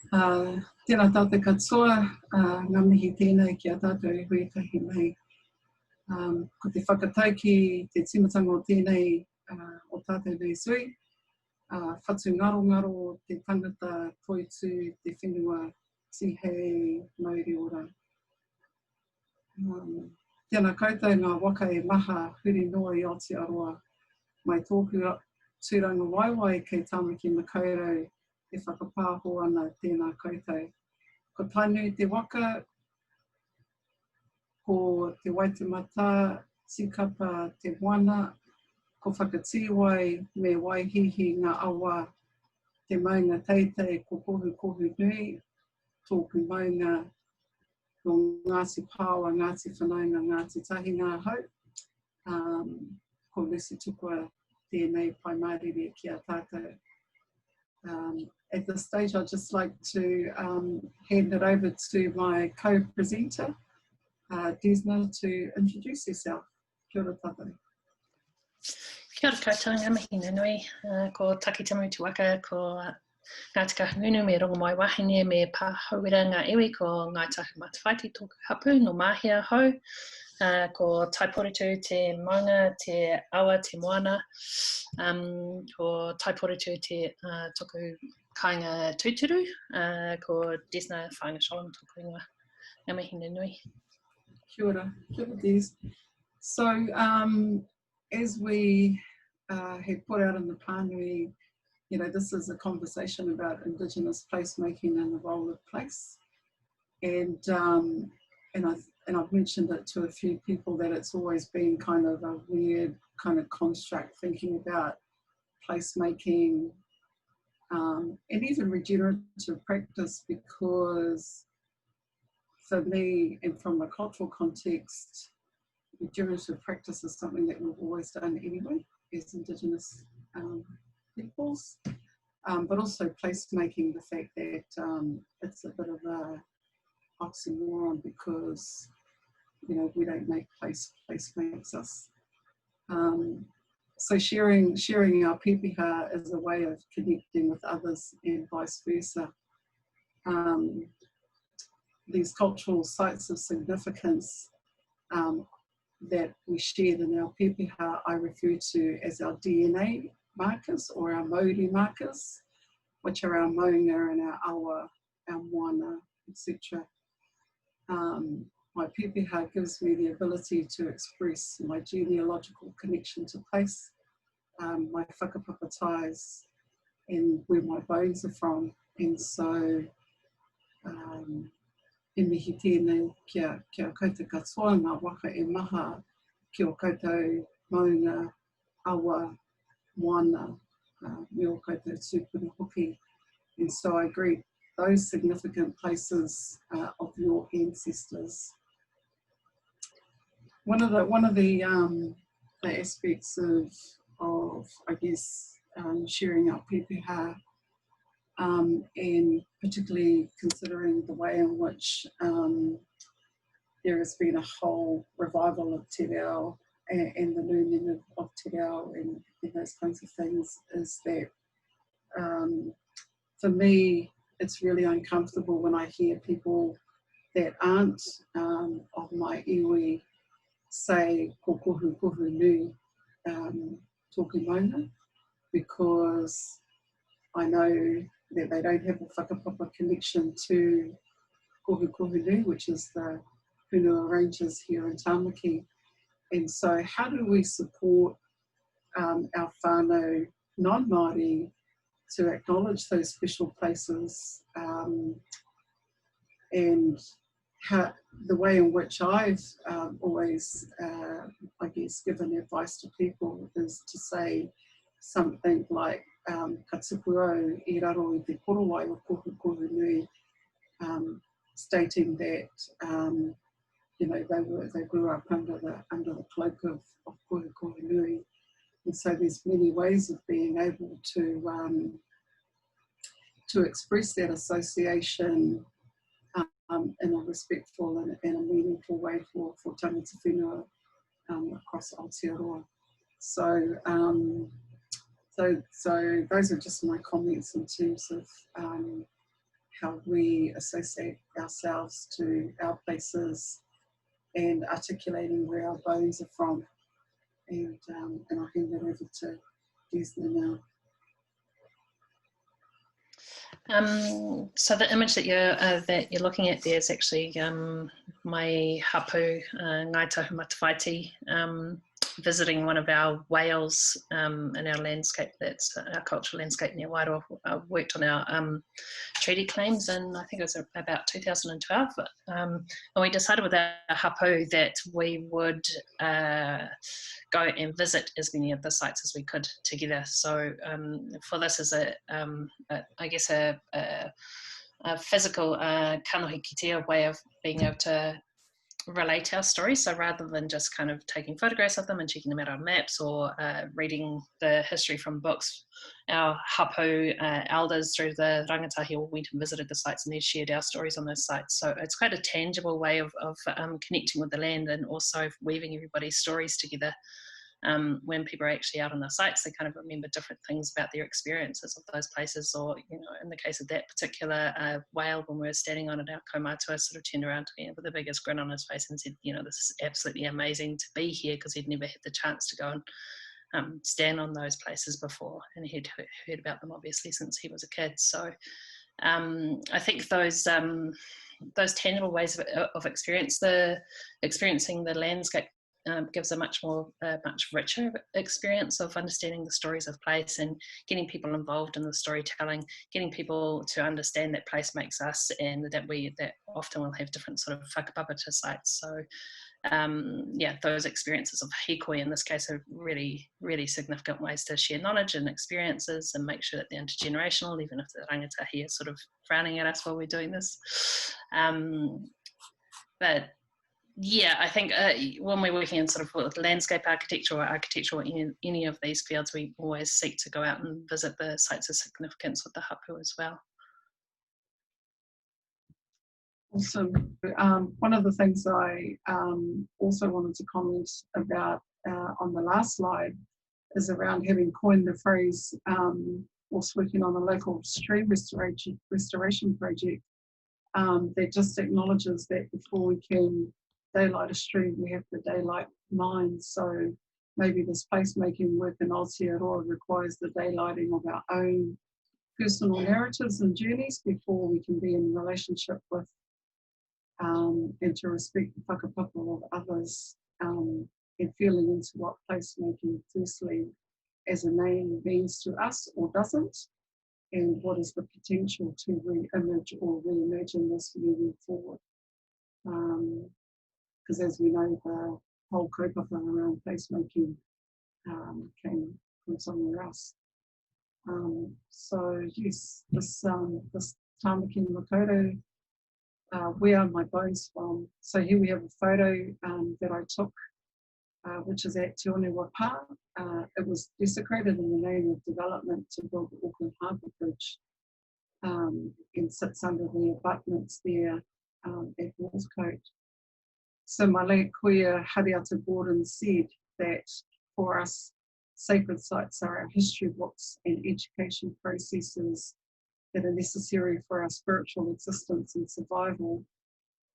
Tēnā tātou katoa, ngā mihi tēnei ki a tātou e hui kahi mai. Ko te whakatauki, te timatanga o tēnei o tātou nei sui. Whatungarongaro, te tangata, toitū, te whenua, tihei, mauri ora. Tēnā koutou ngā waka e maha, huri noa i Aotearoa. Mai tōku tūranga waiwai kei Tāmaki Makaurau, e whakapāho ana tēnā koutou. Ko tainu te waka, ko te waitemata, tikapa, te moana, ko whakatīwai, me waihihi ngā awa, te maunga teitei, ko kohu nui, tōku maunga, no Ngāti Pāwa, Ngāti Whanaunga, Ngāti Tahi Ngā Hau, ko Lucy Tukua, tēnei pai mārire ki a tātou. At this stage, I'd just like to hand it over to my co-presenter, Desna, to introduce herself. Kia ora tātou. Kia ora koutou, ngā mihi nui, ko takitamu te waka, ko Ngāti Kahungunu me rongo mai wahine me pāhauira ngā iwi, ko Ngāi Tahu Matawhāiti tōku hapu no mahia hau, ko taiporitu te maunga, te awa, te moana, ko taiporitu te tōku kāinga tūturu, ko Desna Whaanga-Schollum tōku ingoa. Ngā mihi nui. Kia ora, Des. So, as we had put out in the pānui, you know, this is a conversation about Indigenous placemaking and the role of place. And I've mentioned it to a few people that it's always been kind of a weird kind of construct thinking about placemaking and even regenerative practice, because for me and from a cultural context, regenerative practice is something that we've always done anyway as Indigenous peoples, but also placemaking, the fact that it's a bit of a oxymoron because, you know, we don't make place makes us. So sharing our pipiha is a way of connecting with others and vice versa. These cultural sites of significance that we shared in our pipiha, I refer to as our DNA markers or our Māori markers, which are our maunga and our awa, our moana, etc. My pipiha gives me the ability to express my genealogical connection to place, my whakapapa ties, and where my bones are from. And so, e mihi tēnei kia koutou katoa, ngā waka e maha, ki o koutou maunga, awa, moana, me o koutou tūpuna hoki. And so I greet those significant places of your ancestors. One of the aspects of I guess sharing our pipiha, and particularly considering the way in which there has been a whole revival of te reo and the learning of te reo and those kinds of things, is that for me it's really uncomfortable when I hear people that aren't of my iwi say ko kohu nui tōku maunga, because I know that they don't have a whakapapa connection to kohu nui, which is the whenua ranges here in Tāmaki. And so how do we support our whānau non-Māori to acknowledge those special places, and how the way in which I've always, I guess, given advice to people is to say something like ka tupu au I raro I te korowai o kohu nui, stating that you know, they grew up under the cloak of kohu nui. And so there's many ways of being able to express that association in a respectful and a meaningful way for tangata whenua across Aotearoa. So those are just my comments in terms of how we associate ourselves to our places and articulating where our bones are from. And I'll hand that over to Desna now. So the image that you're looking at there is actually my hapu, Ngai Tahu Matawhaiti, visiting one of our whales in our landscape, that's our cultural landscape near Wairoa. I worked on our treaty claims in, I think it was about 2012, and we decided with our hapu that we would go and visit as many of the sites as we could together. So for this as I guess a physical kanohi kitea way of being able to relate our stories. So rather than just kind of taking photographs of them and checking them out on maps or reading the history from books, our hapu elders through the rangatahi all went and visited the sites and then shared our stories on those sites. So it's quite a tangible way of connecting with the land and also weaving everybody's stories together. When people are actually out on the sites, they kind of remember different things about their experiences of those places, or, you know, in the case of that particular whale, when we were standing on it, our kaumatua sort of turned around to me with the biggest grin on his face and said, you know, this is absolutely amazing to be here, because he'd never had the chance to go and stand on those places before, and he'd heard about them obviously since he was a kid. So I think those tangible ways of experiencing the landscape gives a much richer experience of understanding the stories of place and getting people involved in the storytelling, getting people to understand that place makes us, and that often will have different sort of whakapapa sites. So yeah, those experiences of hikoi in this case are really, really significant ways to share knowledge and experiences and make sure that they're intergenerational, even if the rangatahi is sort of frowning at us while we're doing this. But yeah, I think when we're working in sort of with landscape architecture or architecture or any of these fields, we always seek to go out and visit the sites of significance with the hapu as well. Awesome. One of the things I also wanted to comment about on the last slide is around having coined the phrase, whilst working on a local stream restoration project, that just acknowledges that before we can daylight a stream, we have to daylight mines. So maybe this placemaking work in Aotearoa requires the daylighting of our own personal narratives and journeys before we can be in relationship with and to respect the whakapapa of others, and feeling into what placemaking firstly as a name means to us or doesn't, and what is the potential to re-image or reimagine this moving forward. Because as we know, the whole kaupapa around placemaking came from somewhere else. So yes, this Tāmaki Makoto, where are my bones from? So here we have a photo that I took, which is at Te Onewa Pā. It was desecrated in the name of development to build the Auckland Harbour Bridge, and sits under the abutments there at Northcote. So my late queer Hariata Gordon said that for us, sacred sites are our history books and education processes that are necessary for our spiritual existence and survival.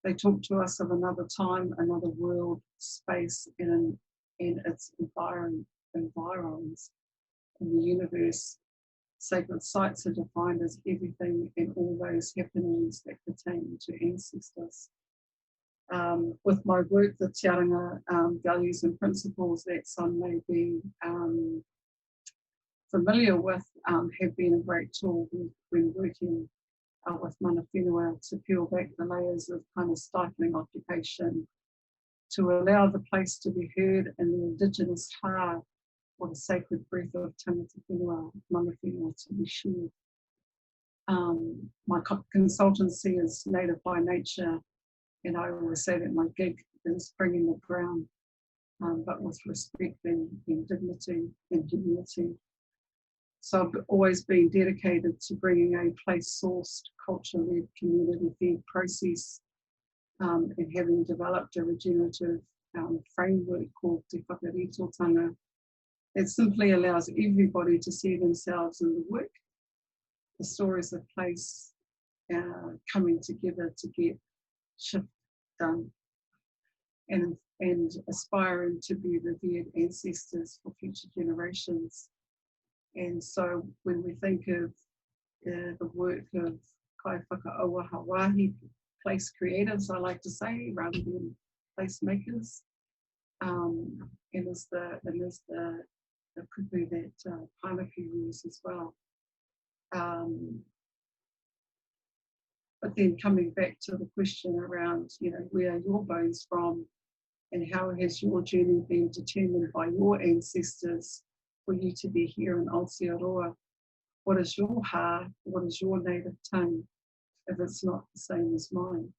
They talk to us of another time, another world, space, and its environs in the universe. Sacred sites are defined as everything and all those happenings that pertain to ancestors. With my work, the tiaranga values and principles that some may be familiar with have been a great tool when working with mana whenua to peel back the layers of kind of stifling occupation, to allow the place to be heard in the Indigenous ha, or the sacred breath of tangata whenua, mana whenua, to be shared. My consultancy is NativebyNature, and I always say that my gig is bringing the ground, but with respect and dignity and humility. So I've always been dedicated to bringing a place-sourced, culture-led, community-fed process, and having developed a regenerative framework called Te Whakaritotanga that simply allows everybody to see themselves in the work, the stories of place, coming together to get shift done, and aspiring to be revered ancestors for future generations. And so when we think of the work of kai whakaaua Hawaii place creatives, I like to say, rather than placemakers, and is the kupu that Pānuku use as well. But then coming back to the question around, where are your bones from, and how has your journey been determined by your ancestors for you to be here in Aotearoa? What is your ha? What is your native tongue if it's not the same as mine?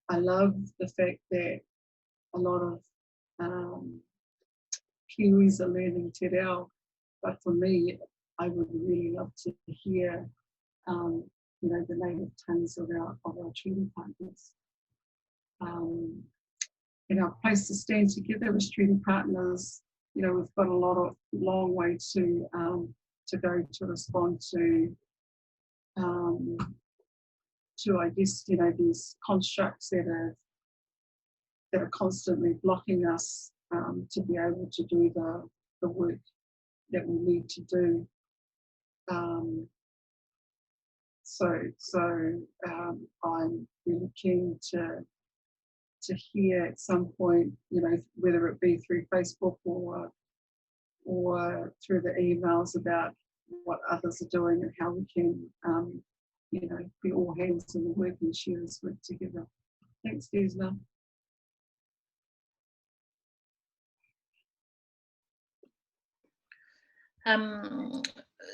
I love the fact that a lot of Kiwis are learning te reo, but for me, I would really love to hear the native tongues of our treaty partners. In our place to stand together as treaty partners, we've got a long way to go to respond to I guess, these constructs that are constantly blocking us to be able to do the work that we need to do. I'm really keen to hear at some point, whether it be through Facebook or through the emails, about what others are doing and how we can, be all hands on the work and share this work together. Thanks, Desna.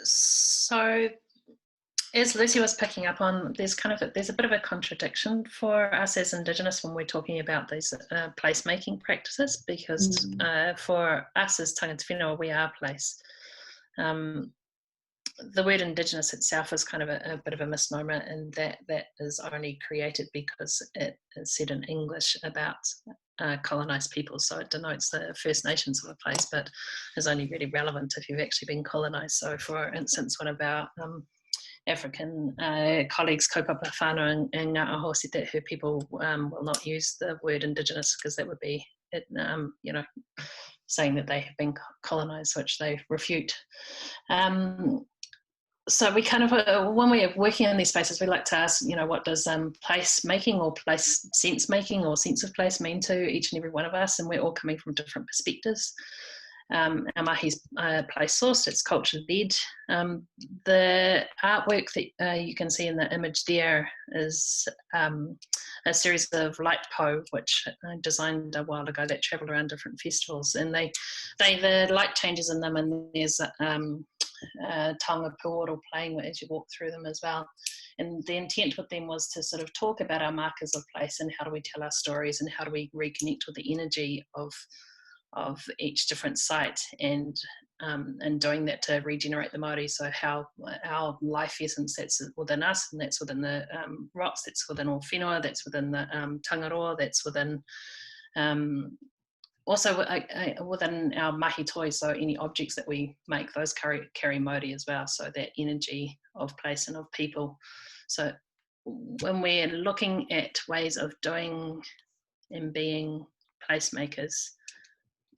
So as Lucy was picking up on, there's a bit of a contradiction for us as Indigenous when we're talking about these placemaking practices, because for us as tangata whenua, we are place. The word Indigenous itself is kind of a bit of a misnomer, and that is only created because it is said in English about colonised people, so it denotes the First Nations of a place, but is only really relevant if you've actually been colonised. So for instance, one of our African colleagues, kaupapa whānau in Ngā Aho, said that her people will not use the word Indigenous because that would be, saying that they have been colonised, which they refute. So we kind of, when we're working in these spaces, we like to ask, what does place making or place sense making or sense of place mean to each and every one of us? And we're all coming from different perspectives. Our mahi's place sourced, it's culture led. The artwork that you can see in the image there is a series of light po, which I designed a while ago, that travel around different festivals, and the light changes in them, and there's taonga puoro playing as you walk through them as well. And the intent with them was to sort of talk about our markers of place and how do we tell our stories and how do we reconnect with the energy of each different site, and doing that to regenerate the Māori. So how our life essence that's within us, and that's within the rocks, that's within all whenua, that's within the tangaroa, that's within also within our mahi toi, so any objects that we make, those carry Māori as well, so that energy of place and of people. So when we're looking at ways of doing and being placemakers,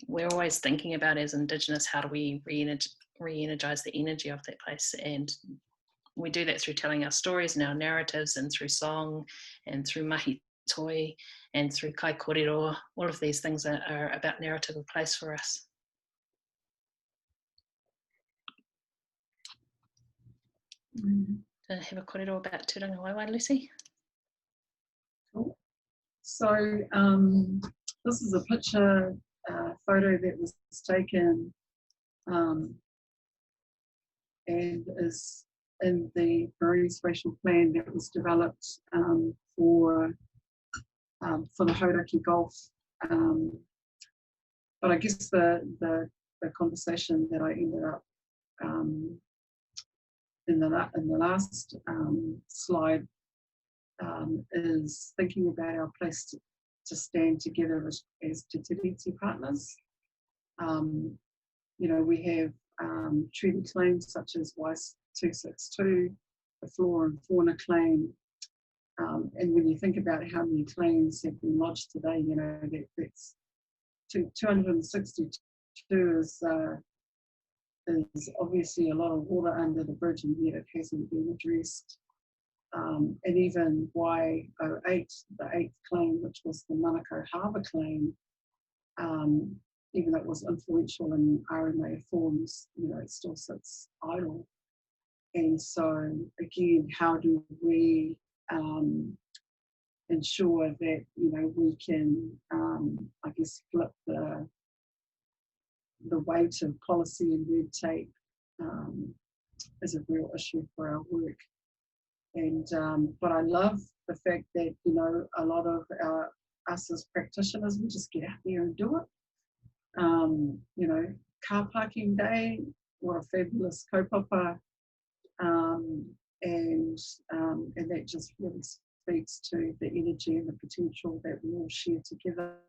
we're always thinking about, as Indigenous, how do we re-energize the energy of that place, and we do that through telling our stories and our narratives, and through song, and through mahi toi, and through kai kōrero. All of these things are about narrative of place for us. Do I have a kōrero about tūranga waiwai, Lucy? Cool. So this is a picture, photo that was taken and is in the marine spatial plan that was developed for the Hauraki Gulf. But I guess the conversation that I ended up in the last slide is thinking about our place to stand together as Te Tiriti partners. We have treaty claims such as WISE 262, the flora and fauna claim. And when you think about how many claims have been lodged today, you know, that's 262 is obviously a lot of water under the bridge, and yet it hasn't been addressed. And even Y08, the 8th claim, which was the Manukau Harbour claim, even though it was influential in RMA forms, you know, it still sits idle. And so, again, how do we ensure that, you know, we can, I guess, flip the weight of policy and red tape is a real issue for our work. And but I love the fact that, you know, a lot of us as practitioners, we just get out there and do it. You know, car parking day, what a fabulous kaupapa, and that just really speaks to the energy and the potential that we all share together.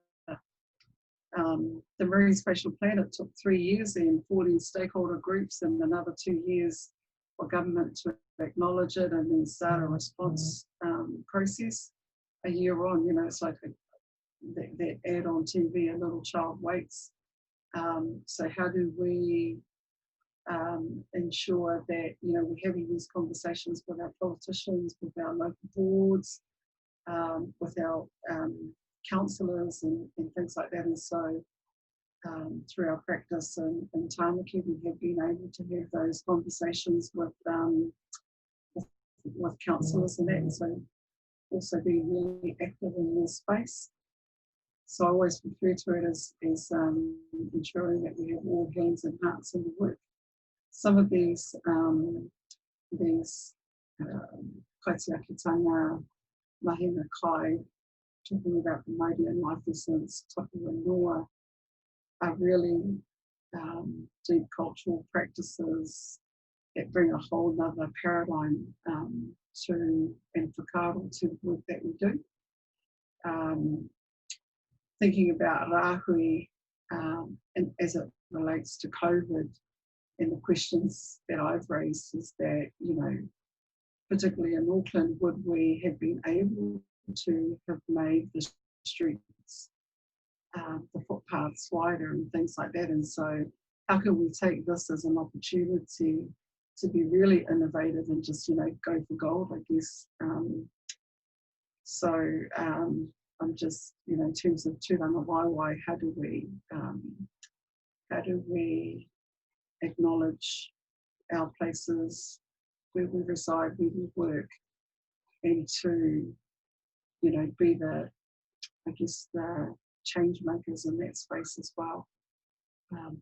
The Marine Spatial Plan, it took 3 years and 14 stakeholder groups and another 2 years for government to acknowledge it and then start a response process. A year on, you know, it's like that ad on TV, a little child waits. So how do we ensure that, you know, we're having these conversations with our politicians, with our local boards, with our councillors and things like that. And so through our practice in Tāmaki, we have been able to have those conversations with councillors and that, and so also being really active in this space. So I always refer to it as ensuring that we have all hands and hearts in the work. Some of these kaitiakitanga, mahina kai, talking about the Māori and life essence, Tukua and whenua, are really deep cultural practices that bring a whole nother paradigm to and whakaaro to the work that we do. Thinking about rāhui and as it relates to COVID, and the questions that I've raised is that, you know, particularly in Auckland, would we have been able to have made the streets, the footpaths wider and things like that? And so how can we take this as an opportunity to be really innovative and just, you know, go for gold, I guess. I'm just, you know, in terms of tūranga waiwai, how do we acknowledge our places where we reside, where we work, and to, you know, be the, I guess, the change makers in that space as well.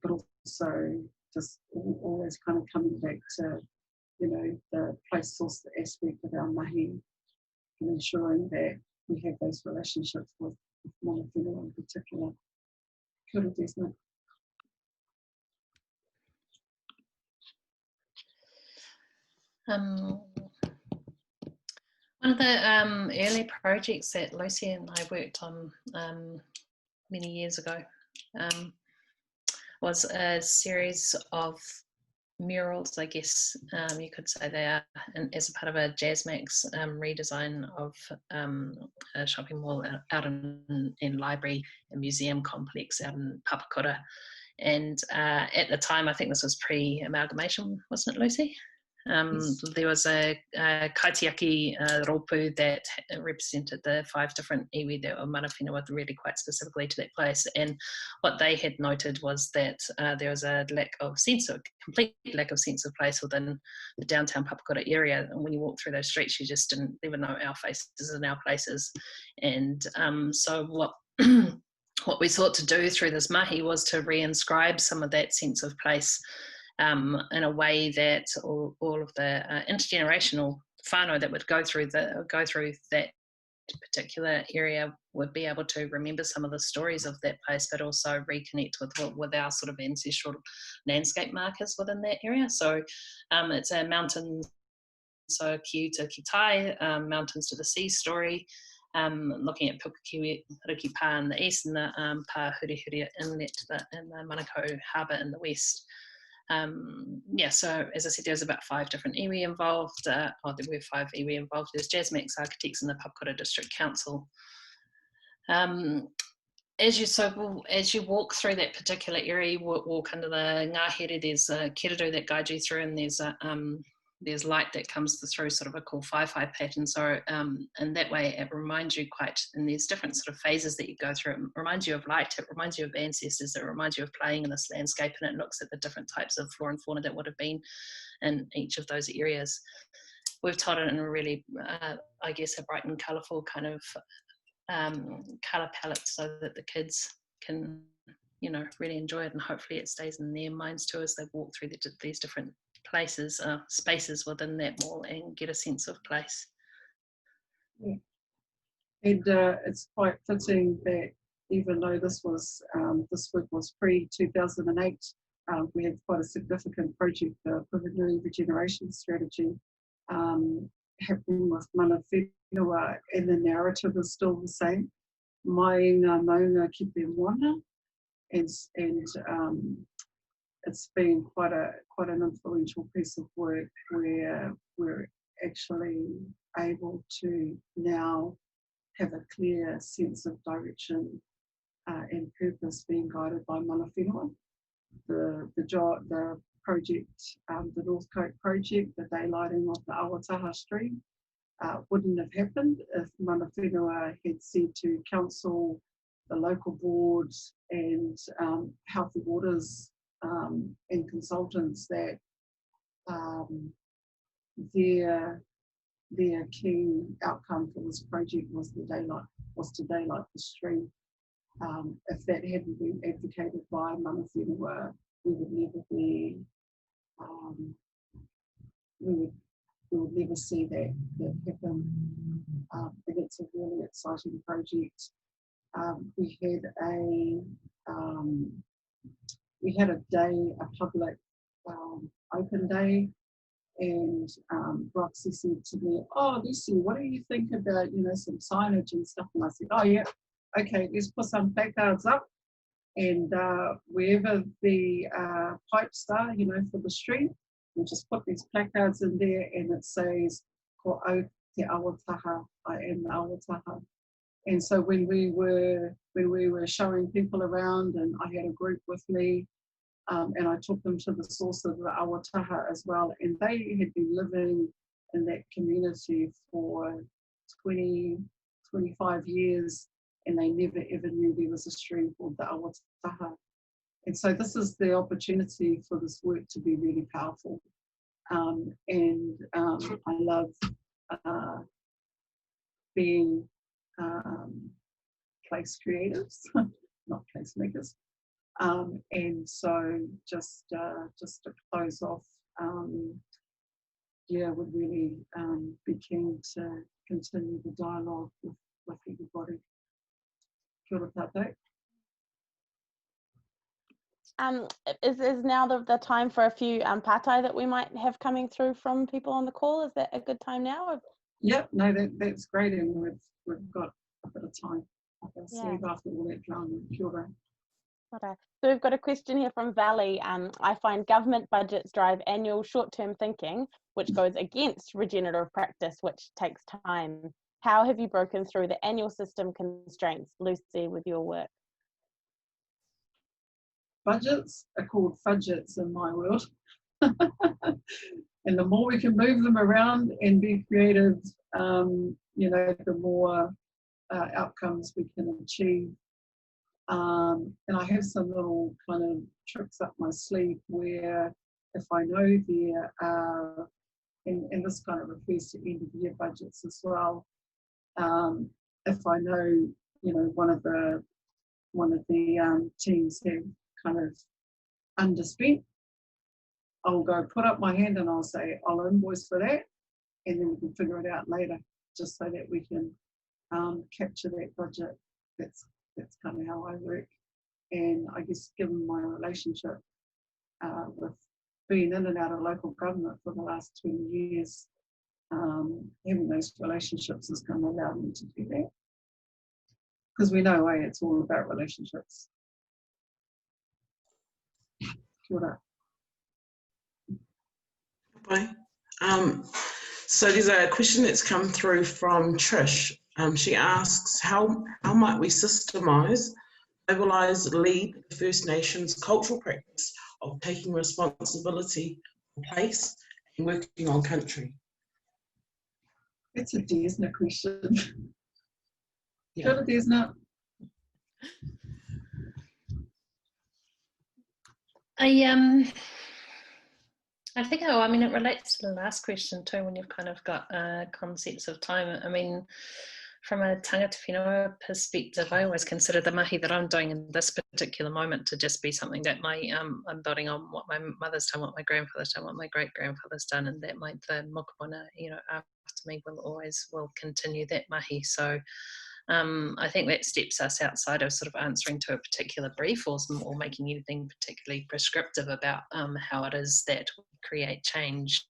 But also just always kind of coming back to, you know, the place source aspect of our mahi and ensuring that we have those relationships with mana whenua in particular. Kia ora, Desna. One of the early projects that Lucy and I worked on many years ago was a series of murals, I guess you could say they are, and as a part of a JazzMax redesign of a shopping mall out in library and museum complex out in Papakura. And at the time, I think this was pre-amalgamation, wasn't it, Lucy? Yes. There was a kaitiaki rōpū that represented the 5 different iwi that were mana whenua really quite specifically to that place. And what they had noted was that there was a complete lack of sense of place within the downtown Papakura area. And when you walk through those streets, you just didn't even know our faces and our places. And so what what we sought to do through this mahi was to reinscribe some of that sense of place in a way that all of the intergenerational whānau that would go through that particular area would be able to remember some of the stories of that place, but also reconnect with our sort of ancestral landscape markers within that area. So it's a mountains, so Kiu to Kitai, mountains to the sea story, looking at Pukekiwi Riki Pā in the east and the Pā Hurihuri Inlet and the Manukau Harbour in the west. Yeah, so as I said, there's about 5 different iwi involved. There were 5 iwi involved. There's Jasmex architects and the Papakura District Council. As you walk through that particular area, you walk under the ngahere, there's a kiruru that guides you through, and there's light that comes through sort of a cool whaiwhai pattern. So, and that way it reminds you and there's different sort of phases that you go through. It reminds you of light, it reminds you of ancestors, it reminds you of playing in this landscape, and it looks at the different types of flora and fauna that would have been in each of those areas. We've told it in a really, I guess, a bright and colourful kind of colour palette, so that the kids can, you know, really enjoy it, and hopefully it stays in their minds too as they walk through these different places, spaces within that mall, and get a sense of place. Yeah. And it's quite fitting that even though this work was pre-2008, we had quite a significant project, the Pipiha regeneration strategy, happening with mana whenua, and the narrative is still the same. Maenga maunga ki te moana, and it's been quite an influential piece of work where we're actually able to now have a clear sense of direction and purpose being guided by mana whenua. The project, the North Coast project, the daylighting of the Awataha stream, wouldn't have happened if mana whenua had said to council, the local boards, and Healthy Waters and consultants that their key outcome for this project was to daylight the stream. If that hadn't been advocated by mana whenua, we would never be, we would never see that happen. And it's a really exciting project. We had a public open day, and Roxy said to me, "Oh, Lucy, what do you think about, you know, some signage and stuff?" And I said, "Oh yeah, okay, let's put some placards up, and wherever the pipes are, you know, for the stream, we'll just put these placards in there, and it says, ko au te awataha, I am the awataha." And so when we were showing people around, and I had a group with me, and I took them to the source of the awataha as well, and they had been living in that community for 20, 25 years, and they never ever knew there was a stream called the awataha. And so this is the opportunity for this work to be really powerful. I love being place creatives, not place makers. And so just to close off, would really be keen to continue the dialogue with everybody. Kia ora tātou. Is now the time for a few patai that we might have coming through from people on the call? Is that a good time now? Yep, no, that's great, and we've got a bit of time up our sleeve after all that drama. Kia ora. So we've got a question here from Valley. I find government budgets drive annual short-term thinking, which goes against regenerative practice, which takes time. How have you broken through the annual system constraints, Lucy, with your work? Budgets are called fudgets in my world. And the more we can move them around and be creative, you know, the more outcomes we can achieve. And I have some little kind of tricks up my sleeve where if I know there are, and this kind of refers to end of year budgets as well, if I know, you know, one of the teams have kind of underspent, I'll go put up my hand and I'll say, I'll invoice for that, and then we can figure it out later, just so that we can capture that budget. That's kind of how I work. And I guess given my relationship with being in and out of local government for the last 20 years, having those relationships has kind of allowed me to do that. Because we know, it's all about relationships. Kia ora. Bye. So there's a question that's come through from Trish. She asks, how might we systemize, mobilize, lead the First Nations cultural practice of taking responsibility for place and working on country? It's a Desna question. Yeah. Sure, Desna. I think, I mean, it relates to the last question too, when you've kind of got concepts of time. I mean, from a tangata whenua perspective, I always consider the mahi that I'm doing in this particular moment to just be something that I'm building on what my mother's done, what my grandfather's done, what my great-grandfather's done, and that the mokumona, after me will continue that mahi. So I think that steps us outside of sort of answering to a particular brief or making anything particularly prescriptive about how it is that we create change.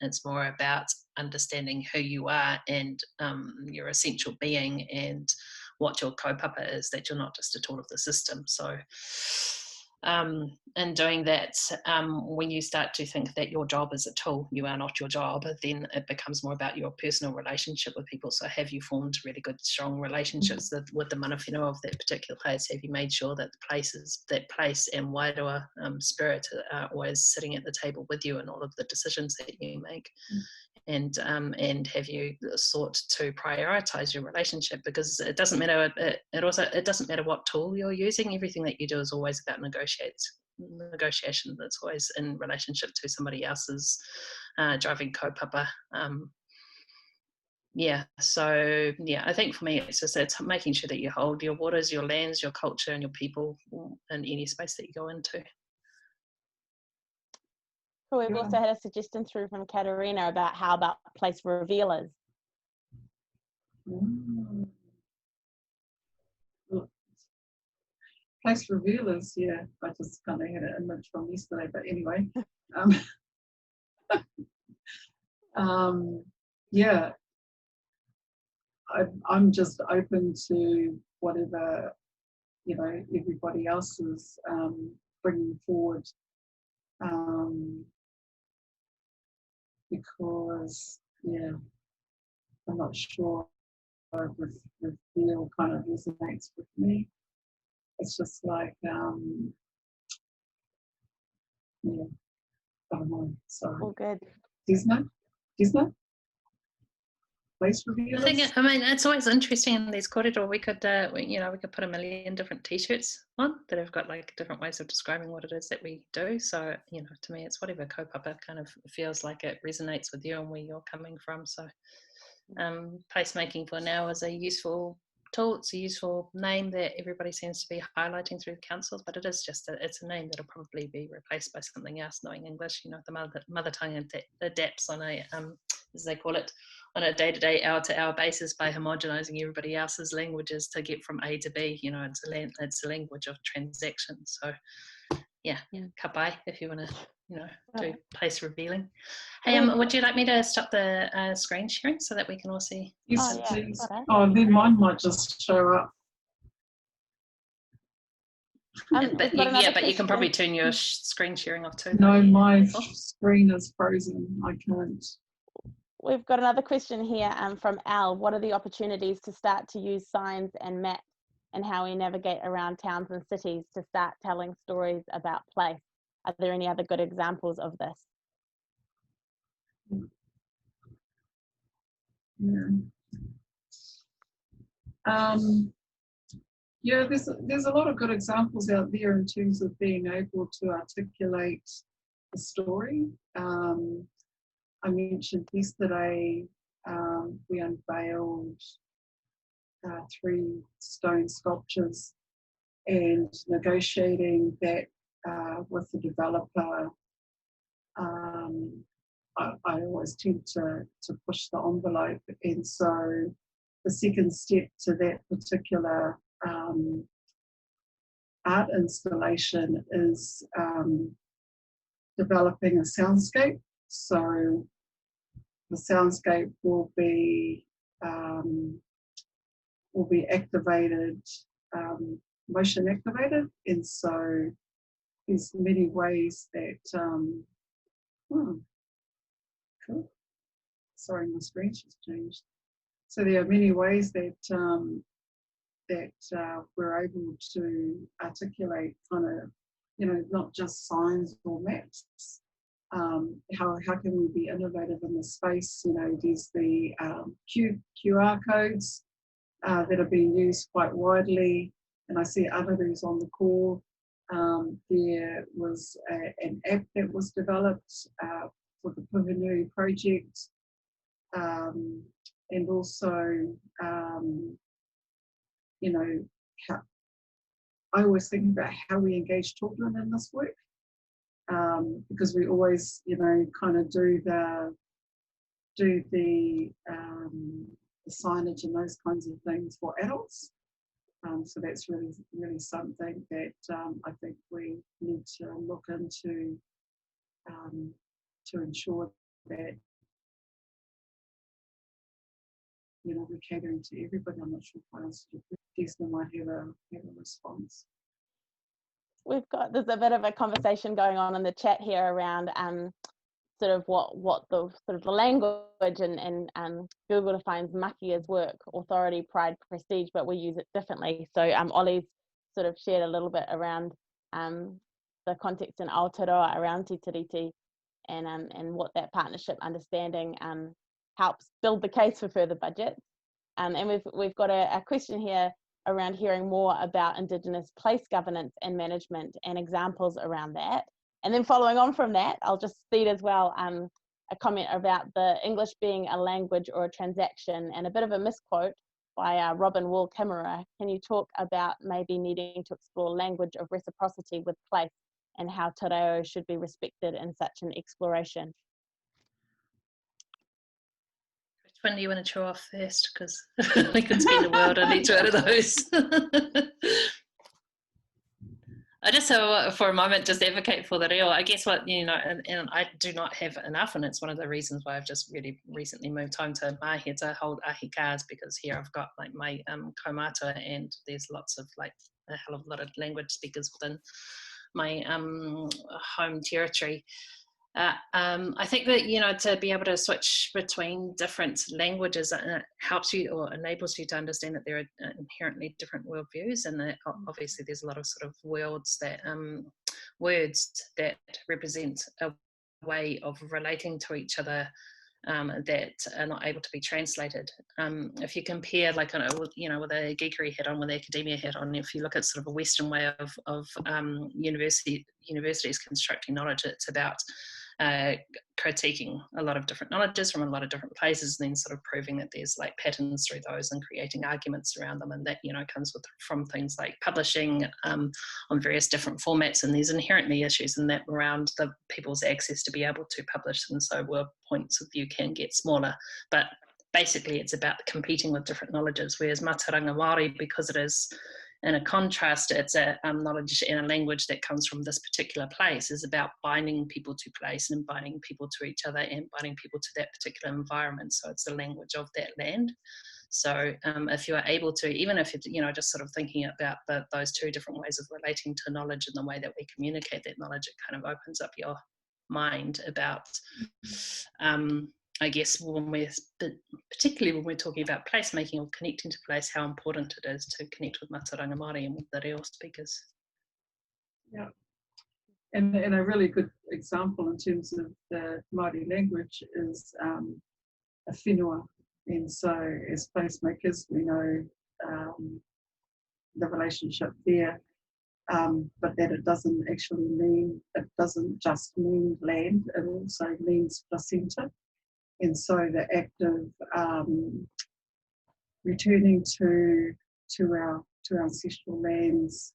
It's more about understanding who you are and your essential being and what your kaupapa is, that you're not just a tool of the system. So in doing that, when you start to think that your job is a tool, you are not your job, then it becomes more about your personal relationship with people. So have you formed really good, strong relationships with the mana whenua of that particular place? Have you made sure that that place and wairua spirit are always sitting at the table with you in all of the decisions that you make? And have you sought to prioritize your relationship? Because it doesn't matter. It doesn't matter what tool you're using. Everything that you do is always about negotiation. That's always in relationship to somebody else's driving kaupapa. So I think for me it's making sure that you hold your waters, your lands, your culture, and your people in any space that you go into. Well, we've also had a suggestion through from Katerina about how about place revealers. Place revealers, yeah. I just kind of had an image from yesterday, but anyway. Yeah. I'm just open to whatever, everybody else is bringing forward. Because, I'm not sure reveal kind of resonates with me. It's just like, I don't know, sorry. All good. Desna? Place revealers? I mean, it's always interesting in these corridor. We could, we could put a million different T-shirts on that have got like different ways of describing what it is that we do. So, to me, it's whatever kaupapa kind of feels like it resonates with you and where you're coming from. So, placemaking for now is a useful tool. It's a useful name that everybody seems to be highlighting through the councils, but it is just it's a name that'll probably be replaced by something else. Knowing English, the mother tongue adapts on a as they call it, on a day-to-day, hour-to-hour basis by homogenizing everybody else's languages to get from A to B. It's a language of transaction. So, ka pai if you want to, do place revealing. Hey, would you like me to stop the screen sharing so that we can all see? Yes, please. Then mine might just show up. But you can probably turn your screen sharing off too. No, my screen is frozen. I can't. We've got another question here from Al. What are the opportunities to start to use signs and maps and how we navigate around towns and cities to start telling stories about place? Are there any other good examples of this? There's a lot of good examples out there in terms of being able to articulate the story. I mentioned yesterday we unveiled 3 stone sculptures, and negotiating that with the developer. I always tend to push the envelope, and so the second step to that particular art installation is developing a soundscape. So the soundscape will be activated, motion activated, and so there's many ways that Cool. Sorry, my screen's just changed. So there are many ways that we're able to articulate kind of, not just signs or maps. How can we be innovative in the space? There's the QR codes that are being used quite widely, and I see others on the call. There was an app that was developed for the Whenua project, and also, I always think about how we engage children in this work, because we always, kind of do the signage and those kinds of things for adults. So that's really, really something that I think we need to look into to ensure that we're catering to everybody. I'm not sure if I answered your question. Desna might have a response. There's a bit of a conversation going on in the chat here around sort of what the sort of the language and Google defines maki as work, authority, pride, prestige, but we use it differently. So Ollie's sort of shared a little bit around the context in Aotearoa around Te Tiriti and what that partnership understanding helps build the case for further budgets. And we've got a question here around hearing more about Indigenous place governance and management and examples around that. And then following on from that, I'll just feed as well a comment about the English being a language or a transaction, and a bit of a misquote by Robin Wall Kimmerer. Can you talk about maybe needing to explore language of reciprocity with place and how te reo should be respected in such an exploration? Which one do you want to show off first? Because I could spend a world on each one of those. I just for a moment just advocate for the reo. I guess what, and I do not have enough, and it's one of the reasons why I've just really recently moved home to Mahia to hold ahi cards, because here I've got like my kaumata, and there's lots of like a hell of a lot of language speakers within my home territory. I think that, to be able to switch between different languages helps you or enables you to understand that there are inherently different worldviews, and that obviously there's a lot of sort of words that represent a way of relating to each other that are not able to be translated. If you compare, like, with a geekery hat on, with the academia hat on, if you look at sort of a Western way of universities constructing knowledge, it's about critiquing a lot of different knowledges from a lot of different places, and then sort of proving that there's like patterns through those and creating arguments around them, and that comes from things like publishing on various different formats, and there's inherently issues in that around the people's access to be able to publish, and so where points of view can get smaller, but basically it's about competing with different knowledges. Whereas Mātauranga Māori, because it is in a contrast, it's a knowledge and a language that comes from this particular place, is about binding people to place and binding people to each other and binding people to that particular environment. So it's the language of that land. So if you are able to, even if you're just sort of thinking about those two different ways of relating to knowledge and the way that we communicate that knowledge, it kind of opens up your mind about I guess particularly when we're talking about placemaking or connecting to place, how important it is to connect with Mātauranga Māori and with the reo speakers. Yeah, and a really good example in terms of the Māori language is a whenua. And so as placemakers, we know the relationship there, but that it doesn't doesn't just mean land, it also means placenta. And so the act of returning to our ancestral lands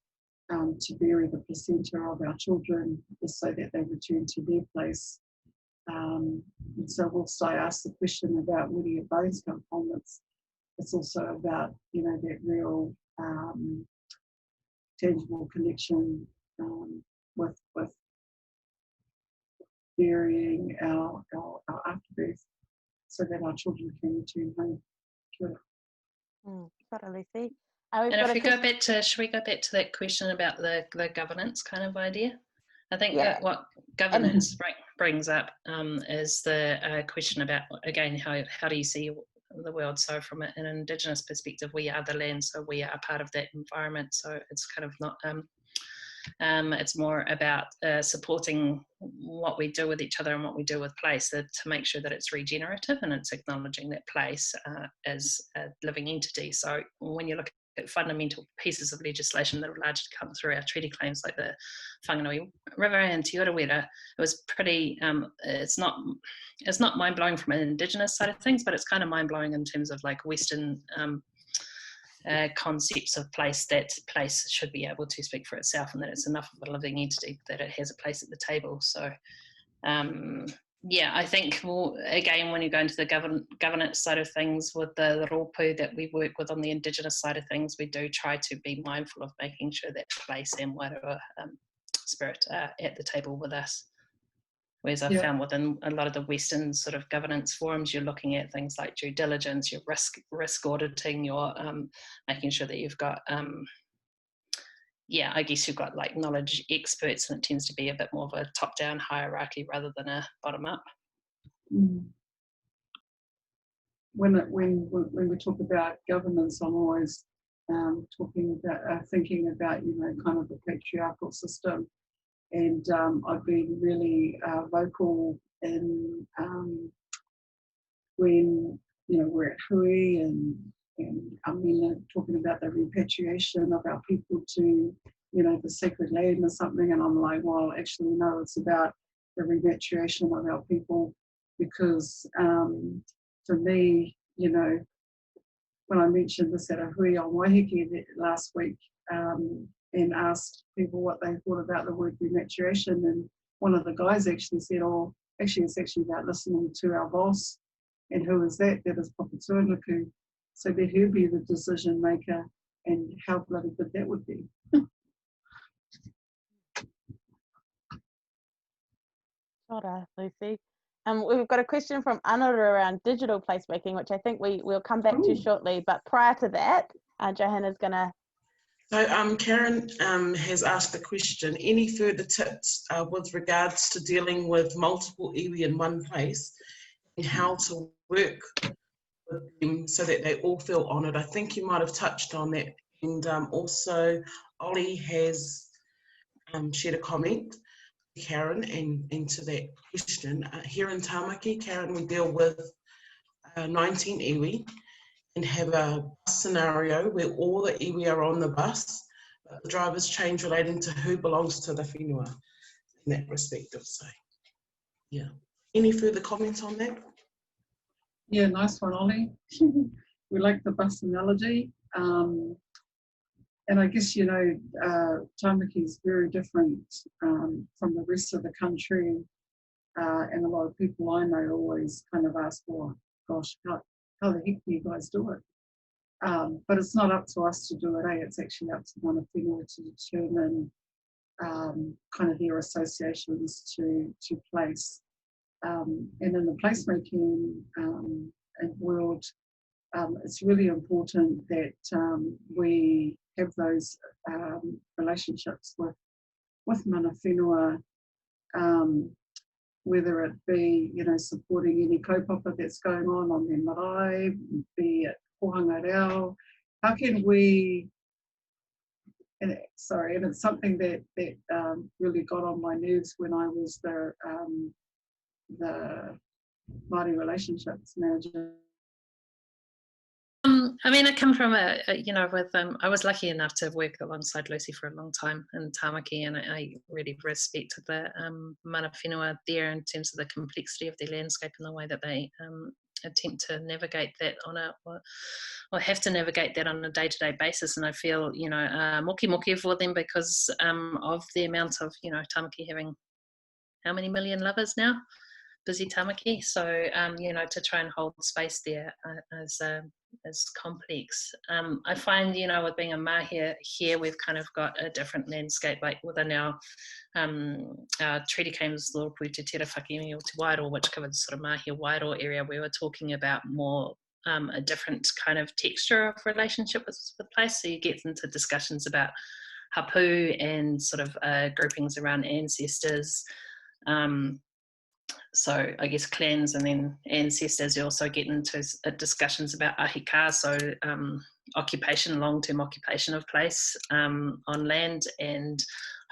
to bury the placenta of our children is so that they return to their place. And so whilst I asked the question about where do your bones come from, it's also about that real tangible connection with burying our afterbirth, so that our children can return home. And if we go back to, should we go back to that question about the governance kind of idea? I think that what governance brings up is the question about, again, how do you see the world? So from an Indigenous perspective, we are the land, so we are part of that environment. So it's kind of not, it's more about supporting what we do with each other and what we do with place to make sure that it's regenerative, and it's acknowledging that place as a living entity. So when you look at fundamental pieces of legislation that have largely come through our treaty claims, like the Whanganui River and Te Urawera, it was pretty, it's not mind-blowing from an Indigenous side of things, but it's kind of mind-blowing in terms of like Western concepts of place, that place should be able to speak for itself, and that it's enough of a living entity that it has a place at the table. So yeah, I think, well, again, when you go into the governance side of things with the rōpū that we work with on the Indigenous side of things, we do try to be mindful of making sure that place and whatever spirit are at the table with us. Whereas I found within a lot of the Western sort of governance forums, you're looking at things like due diligence, your risk auditing, your making sure that you've got, I guess you've got like knowledge experts, and it tends to be a bit more of a top-down hierarchy rather than a bottom-up. When we talk about governance, I'm always talking about thinking about, you know, kind of the patriarchal system. And I've been really vocal in when, you know, we're at Hui and I mean, talking about the repatriation of our people to, you know, the sacred land or something. And I'm like, well, actually, no, it's about the repatriation of our people, because for me, you know, when I mentioned this at a Hui on Waiheke last week, and asked people what they thought about the word rematuration, and one of the guys actually said, oh, actually it's actually about listening to our boss. And who is that? That is Papa Tuanuku. So let her be the decision maker, and how bloody good that would be. Ora, Lucy. We've got a question from Anara around digital placemaking, which I think we'll come back to shortly. But prior to that, Johanna's going to... So Karen has asked the question, any further tips with regards to dealing with multiple iwi in one place, and how to work with them so that they all feel honoured? I think you might have touched on that. And also Ollie has shared a comment, Karen, and to that question. Here in Tamaki, Karen, we deal with 19 iwi, and have a bus scenario where all the iwi are on the bus, but the drivers change relating to who belongs to the whenua in that respect. So, yeah. Any further comments on that? Yeah, nice one, Ollie. We like the bus analogy. And I guess, you know, Tamaki is very different from the rest of the country. And a lot of people I know always kind of ask, well, gosh, how the heck do you guys do it? But it's not up to us to do it, It's actually up to one of whenua to determine kind of their associations to place. And in the placemaking world, it's really important that we have those relationships with mana whenua, whether it be, you know, supporting any kaupapa that's going on their marae, be it kohanga reo. How can we, and it's something that really got on my nerves when I was the Māori relationships manager. I mean, I come from you know, with I was lucky enough to work alongside Lucy for a long time in Tamaki, and I really respected the mana whenua there in terms of the complexity of their landscape and the way that they attempt to navigate that on or have to navigate that on a day-to-day basis. And I feel, you know, moki for them because of the amount of, you know, Tamaki having how many million lovers now? Busy Tamaki. So, you know, to try and hold space there is complex. I find, you know, with being a mahia here, we've kind of got a different landscape, like within our treaty claims, Lōpū Te Tera Whakimi o Te Wairoa, which covers sort of mahia Wairoa area, we were talking about more a different kind of texture of relationship with place. So you get into discussions about hapu and sort of groupings around ancestors. So I guess clans and then ancestors. You also get into discussions about ahika, so occupation, long-term occupation of place on land, and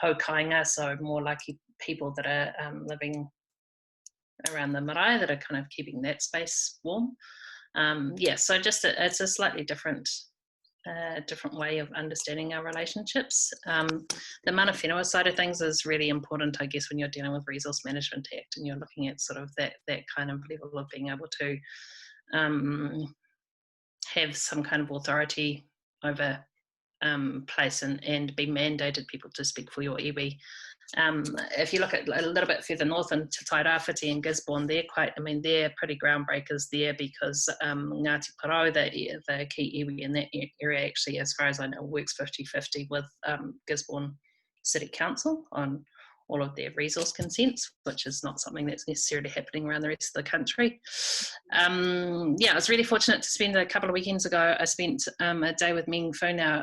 hokainga, so more likely people that are living around the marae that are kind of keeping that space warm. Yeah, so just it's a slightly different way of understanding our relationships. The mana whenua side of things is really important, I guess, when you're dealing with Resource Management Act and you're looking at sort of that kind of level of being able to have some kind of authority over place and be mandated people to speak for your iwi. If you look at a little bit further north into Tairāwhiti and Gisborne, they're pretty groundbreakers there, because Ngāti Porou, the key iwi in that area, actually, as far as I know, works 50-50 with Gisborne City Council on all of their resource consents, which is not something that's necessarily happening around the rest of the country. Yeah, I was really fortunate to spend a couple of weekends ago. I spent a day with Meng Fu, our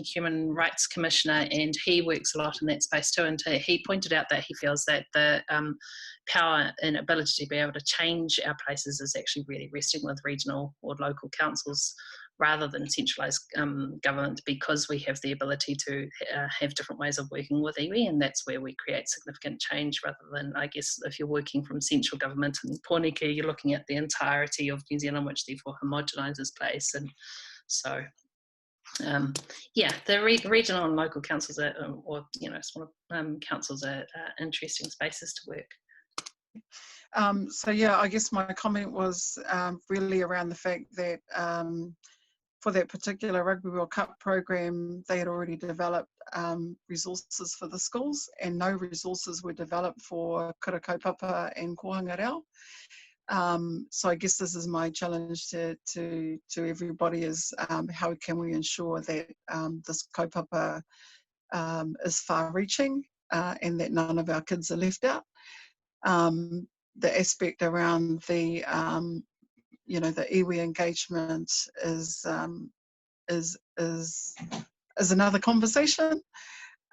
Human Rights Commissioner, and he works a lot in that space too. And he pointed out that he feels that the power and ability to be able to change our places is actually really resting with regional or local councils, rather than centralised government, because we have the ability to have different ways of working with iwi, and that's where we create significant change, rather than, I guess, if you're working from central government in Pōneke, you're looking at the entirety of New Zealand, which therefore homogenises place. And so, yeah, the regional and local councils are, or smaller councils are interesting spaces to work. So yeah, I guess my comment was really around the fact that for that particular Rugby World Cup program, they had already developed resources for the schools, and no resources were developed for kura kaupapa and Whatungarongaro. So I guess this is my challenge to everybody, is how can we ensure that this kaupapa is far-reaching and that none of our kids are left out. The aspect around the the iwi engagement is another conversation,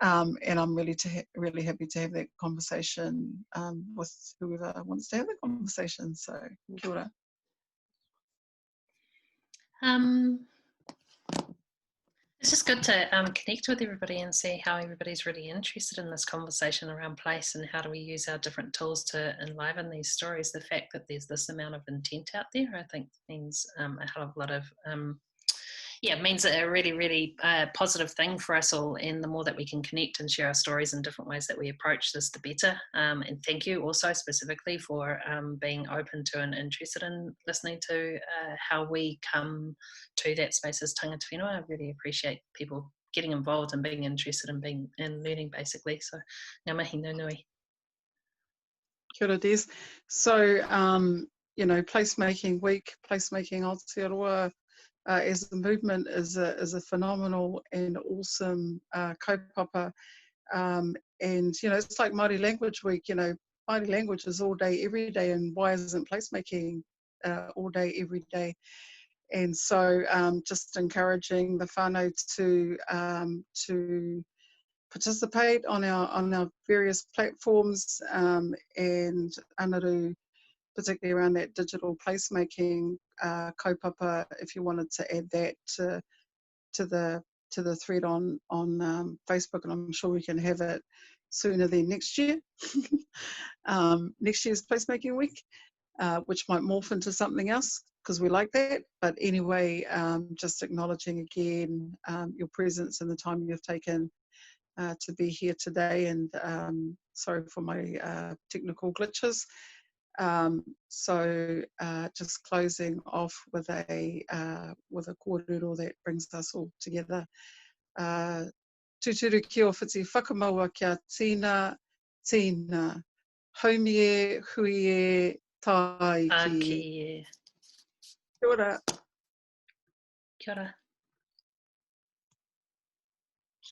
and I'm really happy to have that conversation with whoever wants to have the conversation. So kia ora. It's just good to connect with everybody and see how everybody's really interested in this conversation around place, and how do we use our different tools to enliven these stories. The fact that there's this amount of intent out there, I think, means a hell of a lot of, it means a really, really positive thing for us all. And the more that we can connect and share our stories in different ways that we approach this, the better. And thank you also specifically for being open to and interested in listening to how we come to that space as tangata whenua. I really appreciate people getting involved and being interested in being and learning, basically. So ngā mihi nō nui. Kia ora, Des. So, Placemaking Week, Placemaking Aotearoa, as a movement is a phenomenal and awesome kaupapa, and it's like Māori Language Week. Māori language is all day every day, and why isn't placemaking all day every day? And so just encouraging the whānau to participate on our various platforms, and anaru, particularly around that digital placemaking kaupapa, if you wanted to add that to the thread on Facebook, and I'm sure we can have it sooner than next year. Next year's Placemaking Week, which might morph into something else, because we like that. But anyway, just acknowledging again your presence and the time you've taken to be here today, and sorry for my technical glitches. So just closing off with a kōrero that brings us all together. Tuturu ki o whiti whakamaua kia tīna, haumie, huie, tāiki. Kia ora. Kia ora.